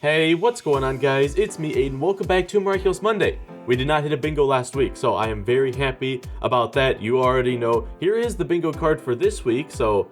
Hey, what's going on guys? It's me, Aiden. Welcome back to Miraculous Monday. We did not hit a bingo last week, so I am very happy about that. You already know. Here is the bingo card for this week, so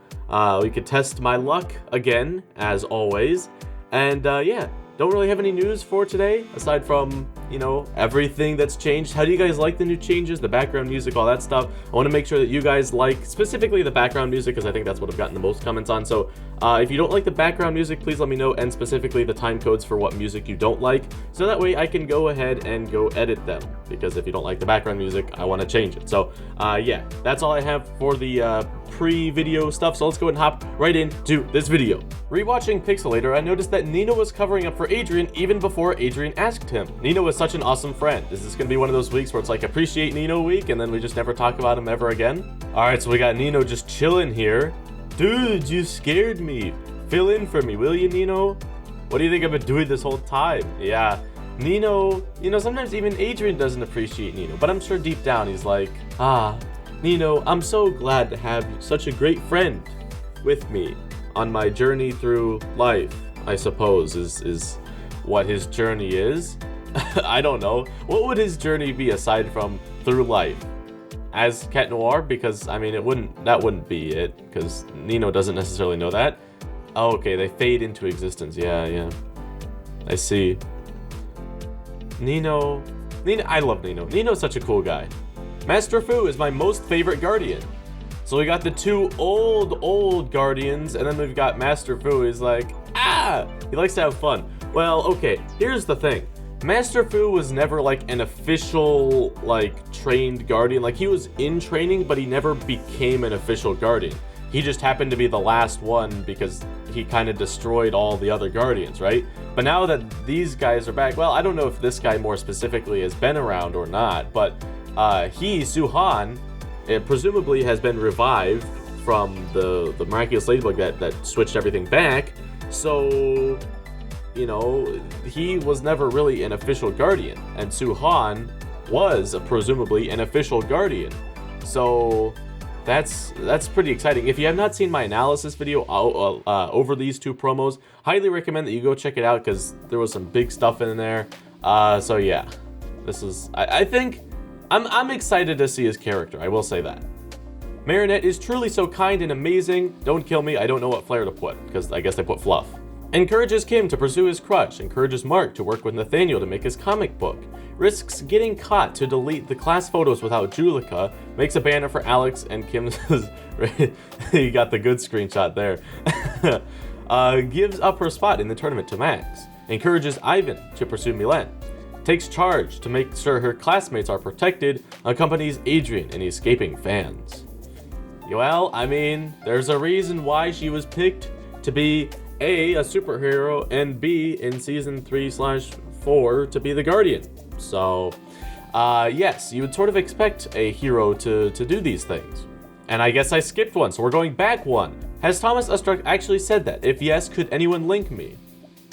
we could test my luck again, as always. And yeah, don't really have any news for today, aside from, you know, everything that's changed. How do you guys like the new changes, the background music, all that stuff? I want to make sure that you guys like, specifically the background music, because I think that's what I've gotten the most comments on. So if you don't like the background music, please let me know, and specifically the time codes for what music you don't like, so that way I can go ahead and go edit them, because if you don't like the background music, I want to change it. So yeah, that's all I have for the pre-video stuff, so let's go ahead and hop right into this video. Rewatching Pixelator, I noticed that Nino was covering up for Adrian even before Adrian asked him. Nino was such an awesome friend. Is this gonna be one of those weeks where it's like appreciate Nino week and then we just never talk about him ever again? Alright, so we got Nino just chilling here. Dude, you scared me. Fill in for me, will you, Nino? What do you think I've been doing this whole time? Yeah, Nino, you know, sometimes even Adrian doesn't appreciate Nino, but I'm sure deep down he's like, Nino, I'm so glad to have such a great friend with me on my journey through life, I suppose, is what his journey is. I don't know. What would his journey be aside from through life? As Cat Noir? Because, I mean, that wouldn't be it, because Nino doesn't necessarily know that. Oh, okay, they fade into existence. Yeah. I see. Nino, I love Nino. Nino's such a cool guy. Master Fu is my most favorite guardian. So we got the two old guardians, and then we've got Master Fu. He's like, he likes to have fun. Well, okay, here's the thing. Master Fu was never like an official, like, trained guardian. Like, he was in training, but he never became an official guardian. He just happened to be the last one because he kind of destroyed all the other guardians, right? But now that these guys are back, well, I don't know if this guy more specifically has been around or not, but Su-Han, presumably has been revived from the Miraculous Ladybug that switched everything back. So, you know, he was never really an official guardian, and Su-Han was presumably an official guardian. So that's pretty exciting. If you have not seen my analysis video over these two promos, highly recommend that you go check it out, because there was some big stuff in there. So yeah, this is, I think, I'm excited to see his character, I will say that. Marinette is truly so kind and amazing. Don't kill me, I don't know what flair to put, because I guess I put fluff. Encourages Kim to pursue his crush, encourages Mark to work with Nathaniel to make his comic book, risks getting caught to delete the class photos without Julika, makes a banner for Alex and Kim's, you got the good screenshot there, gives up her spot in the tournament to Max, encourages Ivan to pursue Milan, takes charge to make sure her classmates are protected, accompanies Adrian in escaping fans. Well, I mean, there's a reason why she was picked to be A, a superhero, and B, in season 3/4 to be the Guardian. So, yes, you would sort of expect a hero to do these things. And I guess I skipped one, so we're going back one. Has Thomas Ustruck actually said that? If yes, could anyone link me?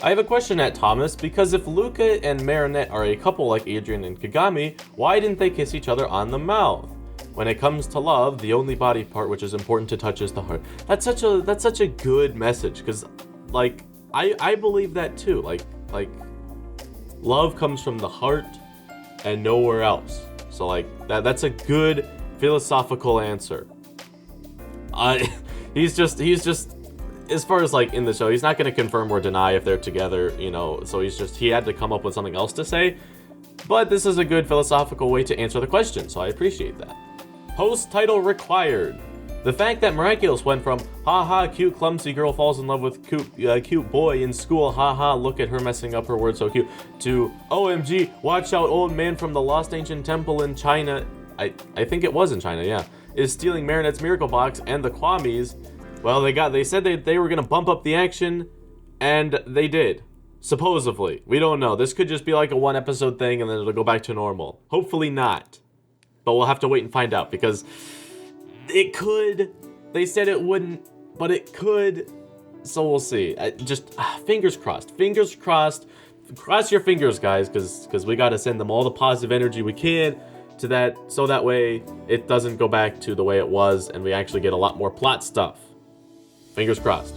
I have a question at Thomas, because if Luca and Marinette are a couple like Adrian and Kagami, why didn't they kiss each other on the mouth? When it comes to love, the only body part which is important to touch is the heart. That's such a good message, because, like, I believe that too. Like love comes from the heart and nowhere else. So like that's a good philosophical answer. He's just as far as like in the show, he's not going to confirm or deny if they're together, you know. So he had to come up with something else to say. But this is a good philosophical way to answer the question, so I appreciate that. Post title required. The fact that Miraculous went from haha cute clumsy girl falls in love with cute boy in school, haha look at her messing up her word so cute, to OMG watch out old man from the lost ancient temple in China, I think it was in China, yeah, is stealing Marinette's miracle box, and the Kwamis, well, they said they were gonna bump up the action, and they did. Supposedly. We don't know. This could just be like a one episode thing and then it'll go back to normal. Hopefully not. But we'll have to wait and find out, because it could. They said it wouldn't, but it could. So we'll see. Fingers crossed. Fingers crossed. Cross your fingers, guys, because we got to send them all the positive energy we can to that, so that way it doesn't go back to the way it was and we actually get a lot more plot stuff. Fingers crossed.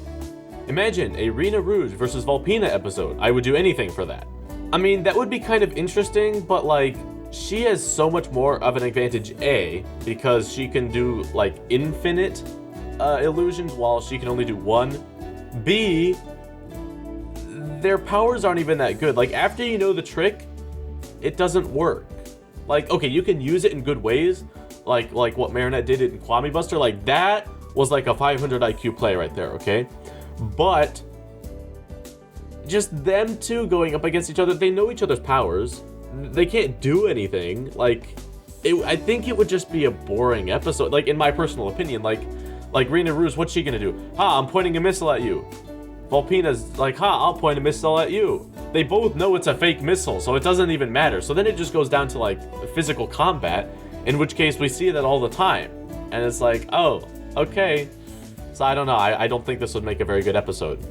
Imagine a Rena Rouge versus Volpina episode. I would do anything for that. I mean, that would be kind of interesting, but like, she has so much more of an advantage, A, because she can do like infinite illusions while she can only do one. B, their powers aren't even that good. Like, after you know the trick, it doesn't work. Like, okay, you can use it in good ways, like what Marinette did in Kwame Buster. Like, that was like a 500 IQ play right there, okay? But just them two going up against each other, they know each other's powers. They can't do anything. Like, I think it would just be a boring episode. Like, in my personal opinion, like Rena Rouge, what's she gonna do? Ha, I'm pointing a missile at you. Volpina's like, ha, I'll point a missile at you. They both know it's a fake missile, so it doesn't even matter. So then it just goes down to like physical combat, in which case we see that all the time. And it's like, oh, okay. So I don't know, I don't think this would make a very good episode.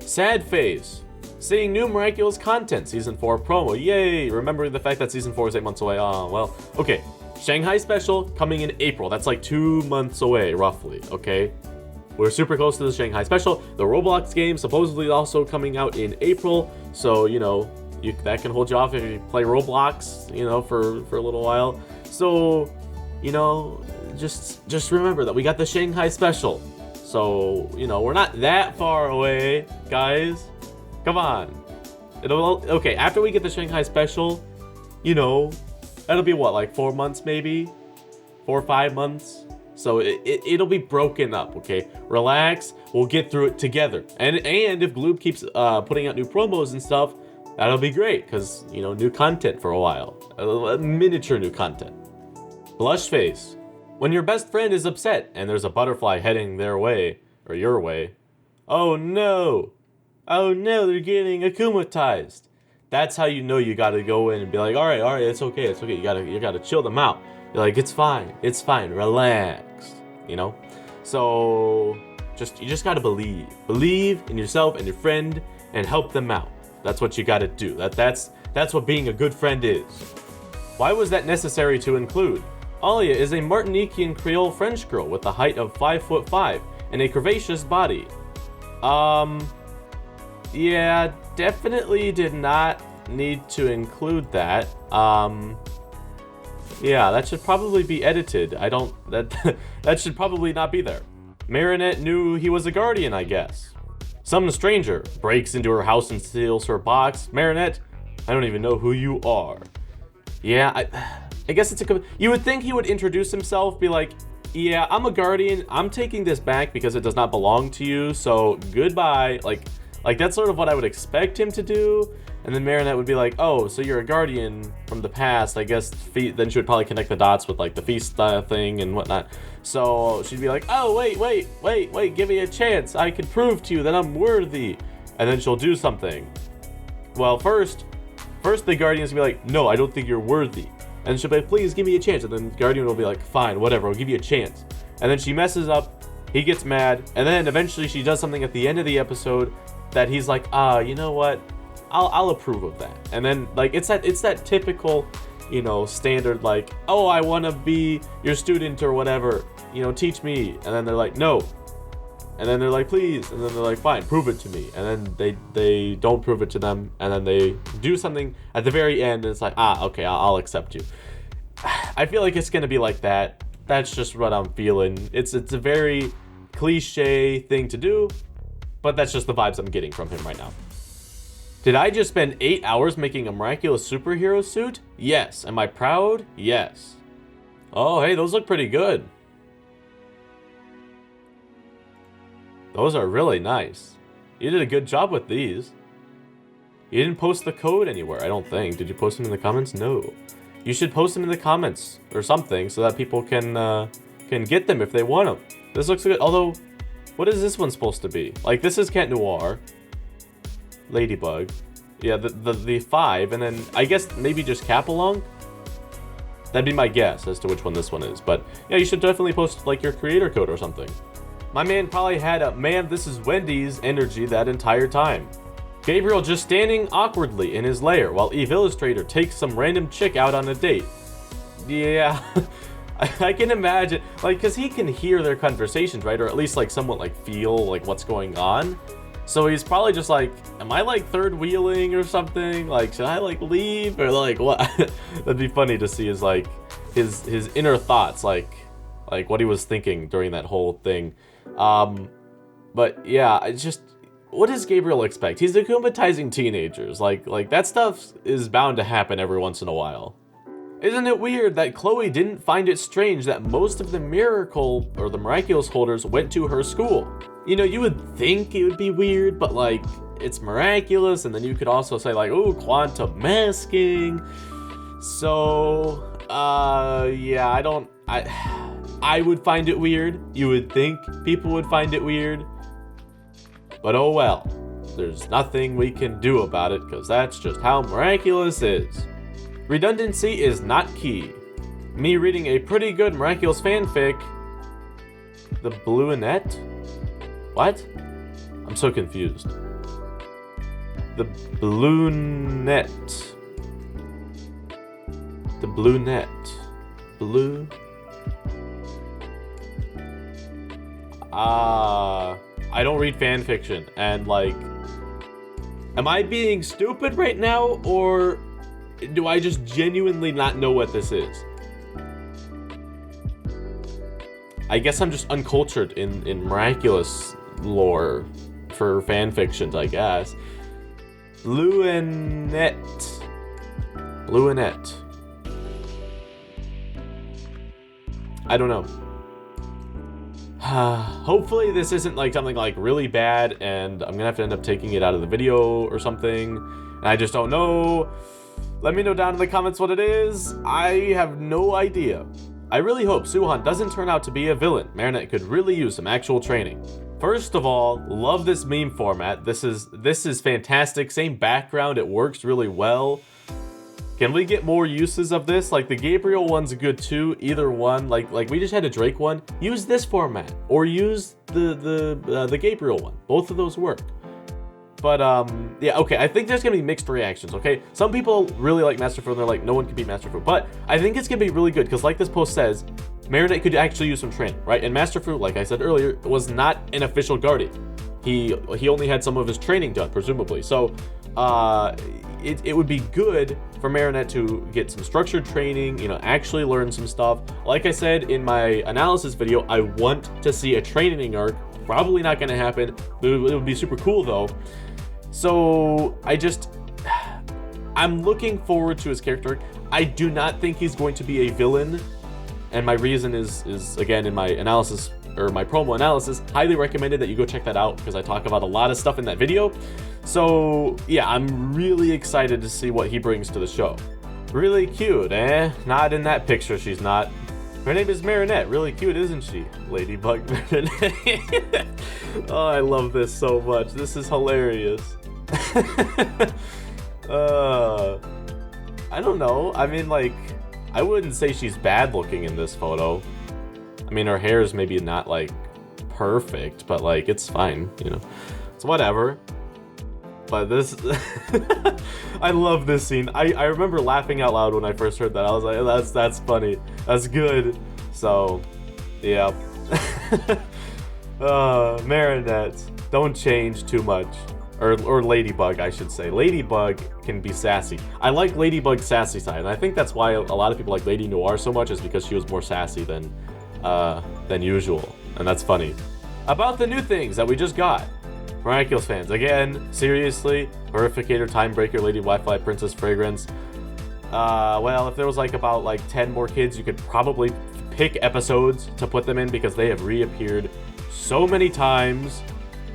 Sad phase. Seeing new Miraculous content, Season 4 promo, yay! Remembering the fact that Season 4 is 8 months away, oh, well. Okay, Shanghai Special coming in April. That's like 2 months away, roughly, okay? We're super close to the Shanghai Special. The Roblox game supposedly also coming out in April, so, you know, that can hold you off if you play Roblox, you know, for a little while. So, you know, just remember that we got the Shanghai Special. So, you know, we're not that far away, guys. Come on. Okay, after we get the Shanghai Special, you know, that'll be what, like 4 months maybe? 4 or 5 months? So it'll be broken up, okay? Relax, we'll get through it together. And if Gloob keeps putting out new promos and stuff, that'll be great, because, you know, new content for a while. Miniature new content. Blush face. When your best friend is upset and there's a butterfly heading their way, or your way. Oh no! Oh no, they're getting akumatized. That's how you know you gotta go in and be like, alright, it's okay. You gotta chill them out. You're like, it's fine, relax, you know? So, you just gotta believe. Believe in yourself and your friend and help them out. That's what you gotta do. That's what being a good friend is. Why was that necessary to include? Alia is a Martiniquean Creole French girl with a height of 5'5" and a curvaceous body. Yeah, definitely did not need to include that. Yeah, that should probably be edited. That should probably not be there. Marinette knew he was a guardian, I guess. Some stranger breaks into her house and steals her box. Marinette, I don't even know who you are. Yeah, I guess it's you would think he would introduce himself, be like, yeah, I'm a guardian. I'm taking this back because it does not belong to you, so goodbye. Like that's sort of what I would expect him to do. And then Marinette would be like, oh, so you're a guardian from the past. I guess then she would probably connect the dots with like the feast thing and whatnot. So she'd be like, oh, wait, give me a chance. I can prove to you that I'm worthy. And then she'll do something. Well, first the guardian's gonna be like, no, I don't think you're worthy. And she'll be like, please give me a chance. And then the guardian will be like, fine, whatever, I'll give you a chance. And then she messes up, he gets mad, and then eventually she does something at the end of the episode that he's like, you know what? I'll approve of that. And then like it's that typical, you know, standard like, oh, I want to be your student or whatever, you know, teach me. And then they're like, no. And then they're like, please. And then they're like, fine, prove it to me. And then they don't prove it to them. And then they do something at the very end, and it's like, okay, I'll accept you. I feel like it's gonna be like that. That's just what I'm feeling. It's a very cliche thing to do, but that's just the vibes I'm getting from him right now. Did I just spend 8 hours making a miraculous superhero suit? Yes. Am I proud? Yes. Oh, hey, those look pretty good. Those are really nice. You did a good job with these. You didn't post the code anywhere, I don't think. Did you post them in the comments? No. You should post them in the comments or something so that people can get them if they want them. This looks good. Although, what is this one supposed to be? Like, this is Cat Noir. Ladybug. Yeah, the 5, and then I guess maybe just Capalong? That'd be my guess as to which one this one is. But yeah, you should definitely post like your creator code or something. My man probably had a man, this is Wendy's energy that entire time. Gabriel just standing awkwardly in his lair while Eve Illustrator takes some random chick out on a date. Yeah, I can imagine, like, because he can hear their conversations, right? Or at least like somewhat like feel like what's going on. So he's probably just like, am I like third wheeling or something? Like, should I like leave or like what? That'd be funny to see his like his inner thoughts, like what he was thinking during that whole thing. But yeah, I just, what does Gabriel expect? He's akumatizing teenagers. Like that stuff is bound to happen every once in a while. Isn't it weird that Chloe didn't find it strange that most of the miracle or the miraculous holders went to her school? You know, you would think it would be weird, but like, it's miraculous, and then you could also say like, oh, quantum masking. So, yeah, I would find it weird. You would think people would find it weird. But oh well, there's nothing we can do about it, because that's just how miraculous is. Redundancy is not key. Me reading a pretty good Miraculous fanfic. The Bluinette? What? I'm so confused. The Bluinette. The Bluinette. Blue? I don't read fanfiction, and like, am I being stupid right now, or do I just genuinely not know what this is? I guess I'm just uncultured in Miraculous lore for fanfictions, I guess. Bluinette. Bluinette. I don't know. Hopefully this isn't like something like really bad and I'm gonna have to end up taking it out of the video or something, and I just don't know. Let me know down in the comments what it is. I have no idea. I really hope Suhan doesn't turn out to be a villain. Marinette could really use some actual training. First of all, love this meme format. This is fantastic. Same background, it works really well. Can we get more uses of this? Like the Gabriel one's good too. Either one, like we just had a Drake one. Use this format or use the Gabriel one. Both of those work. But yeah, okay. I think there's gonna be mixed reactions. Okay, some people really like Master Fu and they're like, no one can beat Master Fu. But I think it's gonna be really good because, like this post says, Marinette could actually use some training, right? And Master Fu, like I said earlier, was not an official guardian. He only had some of his training done, presumably. So it would be good for Marinette to get some structured training, you know, actually learn some stuff. Like I said in my analysis video, I want to see a training arc. Probably not going to happen, but it would be super cool though. So I'm looking forward to his character arc. I do not think he's going to be a villain, and my reason is again in my analysis, or my promo analysis. Highly recommended that you go check that out because I talk about a lot of stuff in that video. So yeah, I'm really excited to see what he brings to the show. Really cute, eh? Not in that picture, she's not. Her name is Marinette. Really cute, isn't she? Ladybug Marinette. Oh, I love this so much. This is hilarious. I don't know. I mean, like, I wouldn't say she's bad looking in this photo. I mean, her hair is maybe not like perfect, but like it's fine, you know. It's whatever. But this, I love this scene. I remember laughing out loud when I first heard that. I was like, that's funny. That's good. So, yeah. Marinette, don't change too much. Or Ladybug, I should say. Ladybug can be sassy. I like Ladybug's sassy side, and I think that's why a lot of people like Lady Noir so much, is because she was more sassy than usual, and that's funny. About the new things that we just got. Miraculous fans, again, seriously, Purificator, Timebreaker, Lady Wi-Fi, Princess Fragrance. Well, if there was like about like 10 more kids, you could probably pick episodes to put them in because they have reappeared so many times.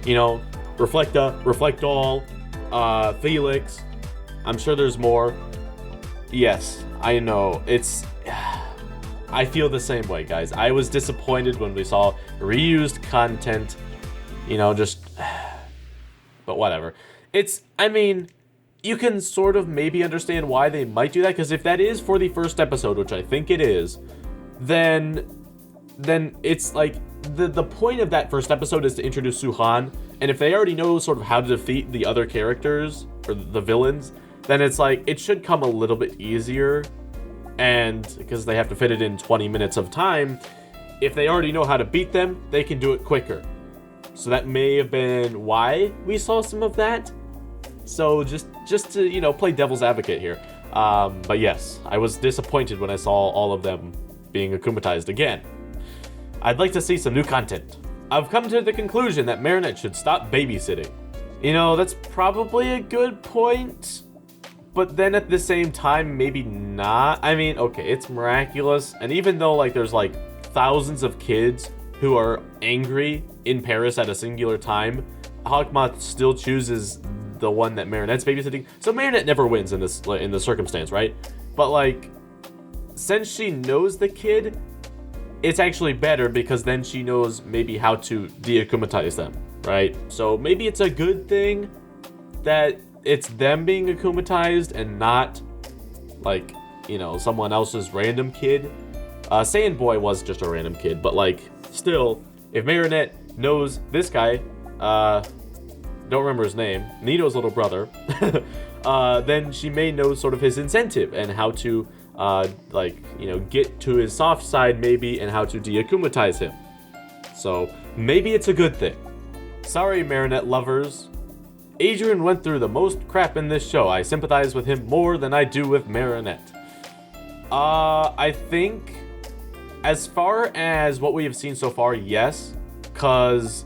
You know, Reflecta, Reflectall, Felix. I'm sure there's more. Yes, I know. I feel the same way, guys. I was disappointed when we saw reused content, you know, but whatever. I mean, you can sort of maybe understand why they might do that, because if that is for the first episode, which I think it is, then it's like, the point of that first episode is to introduce Suhan, and if they already know sort of how to defeat the other characters, or the villains, then it's like, it should come a little bit easier. And because they have to fit it in 20 minutes of time, if they already know how to beat them, they can do it quicker. So that may have been why we saw some of that. So just to, you know, play devil's advocate here. But yes, I was disappointed when I saw all of them being akumatized again. I'd like to see some new content. I've come to the conclusion that Marinette should stop babysitting. You know, that's probably a good point, but then at the same time, maybe not. I mean, okay, it's Miraculous, and even though, like, there's, like, thousands of kids who are angry in Paris at a singular time, Hawkmoth still chooses the one that Marinette's babysitting. So Marinette never wins in the circumstance, right? But, like, since she knows the kid, it's actually better because then she knows maybe how to de-akumatize them, right? So maybe it's a good thing that it's them being akumatized and not, like, you know, someone else's random kid. Saiyan Boy was just a random kid, but, like, still, if Marinette knows this guy, don't remember his name, Nino's little brother, then she may know sort of his incentive and how to, like, you know, get to his soft side maybe and how to de-akumatize him. So maybe it's a good thing. Sorry, Marinette lovers. Adrian went through the most crap in this show. I sympathize with him more than I do with Marinette. I think as far as what we have seen so far, yes, because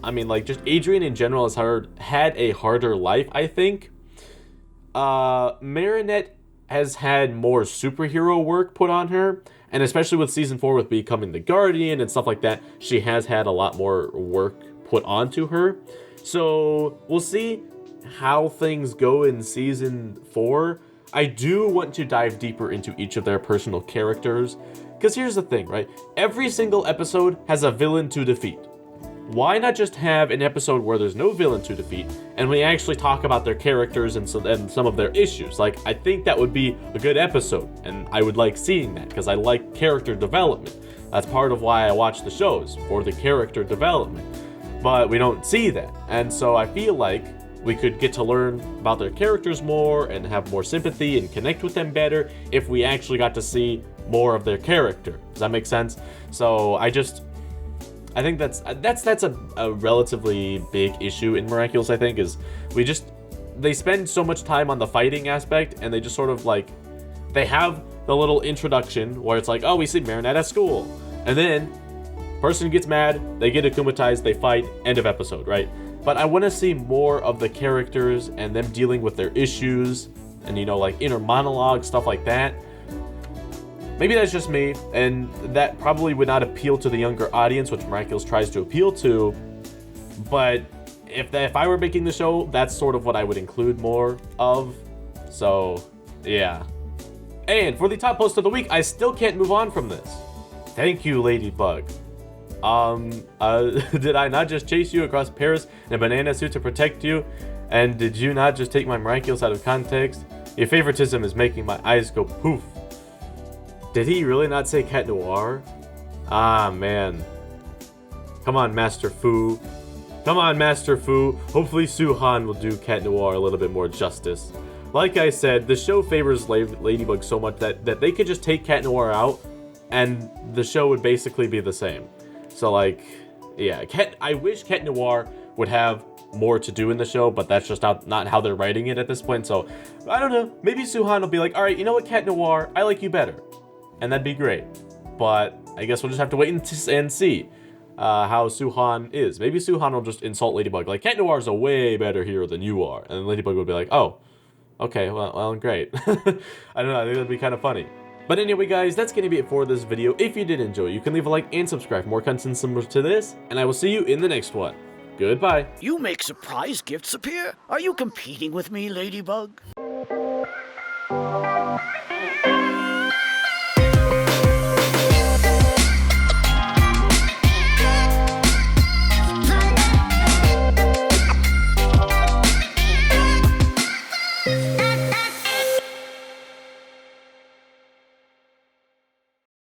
I mean, like, just Adrian in general has had a harder life, I think. Marinette has had more superhero work put on her, and especially with season 4 with becoming the Guardian and stuff like that, she has had a lot more work put onto her. So we'll see how things go in season 4. I do want to dive deeper into each of their personal characters, because here's the thing, right? Every single episode has a villain to defeat. Why not just have an episode where there's no villain to defeat, and we actually talk about their characters and some of their issues? Like, I think that would be a good episode, and I would like seeing that, because I like character development. That's part of why I watch the shows, for the character development. But we don't see that, and so I feel like we could get to learn about their characters more, and have more sympathy, and connect with them better, if we actually got to see more of their character. Does that make sense? So I think that's a relatively big issue in Miraculous, I think, is they spend so much time on the fighting aspect, and they just sort of, like, they have the little introduction where it's like, oh, we see Marinette at school, and then person gets mad, they get akumatized, they fight, end of episode, right? But I want to see more of the characters and them dealing with their issues and, you know, like, inner monologue, stuff like that. Maybe that's just me, and that probably would not appeal to the younger audience, which Miraculous tries to appeal to, but if I were making the show, that's sort of what I would include more of. So, yeah. And for the top post of the week, I still can't move on from this. Thank you, Ladybug. Did I not just chase you across Paris in a banana suit to protect you? And did you not just take my Miraculous out of context? Your favoritism is making my eyes go poof. Did he really not say Cat Noir? Ah, man. Come on, Master Fu. Come on, Master Fu. Hopefully Suhan will do Cat Noir a little bit more justice. Like I said, the show favors Ladybug so much that they could just take Cat Noir out, and the show would basically be the same. So, like, yeah. I wish Cat Noir would have more to do in the show, but that's just not how they're writing it at this point. So, I don't know. Maybe Suhan will be like, alright, you know what, Cat Noir? I like you better. And that'd be great. But I guess we'll just have to wait and see how Suhan is. Maybe Suhan will just insult Ladybug, like, Cat Noir is a way better hero than you are. And then Ladybug would be like, oh, okay, well great. I don't know, I think that'd be kind of funny. But anyway, guys, that's going to be it for this video. If you did enjoy, you can leave a like and subscribe for more content similar to this. And I will see you in the next one. Goodbye. You make surprise gifts appear? Are you competing with me, Ladybug?